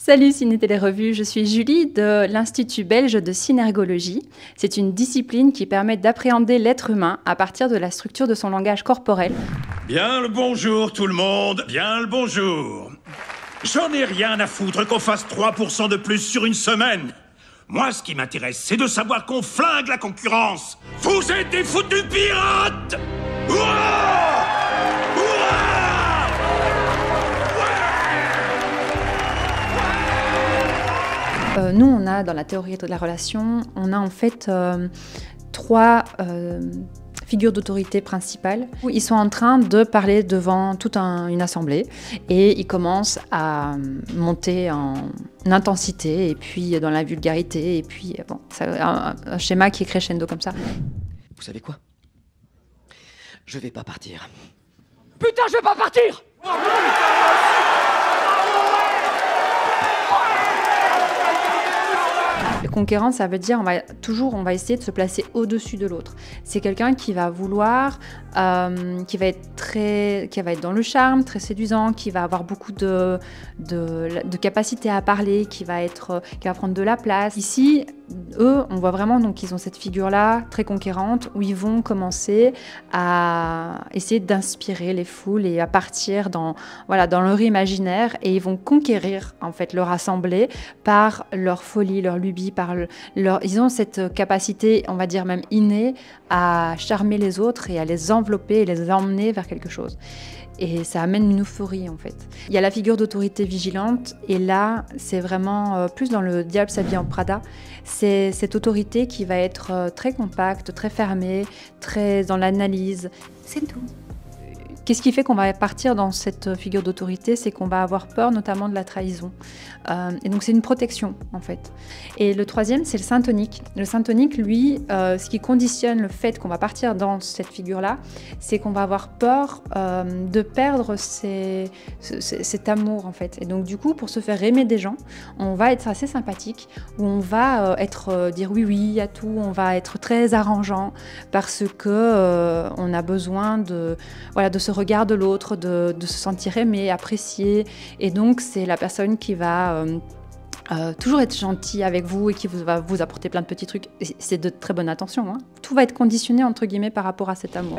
Salut Ciné Télé Revue, je suis Julie de l'Institut belge de synergologie. C'est une discipline qui permet d'appréhender l'être humain à partir de la structure de son langage corporel. Bien le bonjour tout le monde, bien le bonjour. J'en ai rien à foutre qu'on fasse 3% de plus sur une semaine. Moi, ce qui m'intéresse, c'est de savoir qu'on flingue la concurrence. Vous êtes des foutus pirates! Hurrah! Hurrah! Nous, on a dans la théorie de la relation, on a en fait trois figures d'autorité principales. Ils sont en train de parler devant toute une assemblée et ils commencent à monter en intensité et puis dans la vulgarité et puis bon, c'est un schéma qui est crescendo comme ça. Vous savez quoi? Je vais pas partir. Putain, je vais pas partir! Le conquérant, ça veut dire on va essayer de se placer au-dessus de l'autre. C'est quelqu'un qui va vouloir, qui va être dans le charme, très séduisant, qui va avoir beaucoup de capacité à parler, qui va prendre de la place. Ici, eux, on voit vraiment donc ils ont cette figure-là très conquérante où ils vont commencer à essayer d'inspirer les foules et à partir dans leur imaginaire et ils vont conquérir en fait leur assemblée par leur folie, leur lubie, ils ont cette capacité, on va dire même innée, à charmer les autres et à les envelopper et les emmener vers quelque chose. Et ça amène une euphorie en fait. Il y a la figure d'autorité vigilante et là c'est vraiment plus dans le diable s'habille en Prada. C'est cette autorité qui va être très compacte, très fermée, très dans l'analyse. C'est tout. Qu'est-ce qui fait qu'on va partir dans cette figure d'autorité? C'est qu'on va avoir peur notamment de la trahison. Et donc c'est une protection en fait. Et le troisième, c'est le syntonique. Le syntonique, lui, ce qui conditionne le fait qu'on va partir dans cette figure-là, c'est qu'on va avoir peur de perdre cet amour en fait. Et donc du coup, pour se faire aimer des gens, on va être assez sympathique, où on va dire oui oui à tout, on va être très arrangeant parce que on a besoin de ce regard de l'autre, de se sentir aimé, apprécié. Et donc, c'est la personne qui va toujours être gentille avec vous et qui va vous apporter plein de petits trucs. Et c'est de très bonne intention, hein. Tout va être conditionné, entre guillemets, par rapport à cet amour.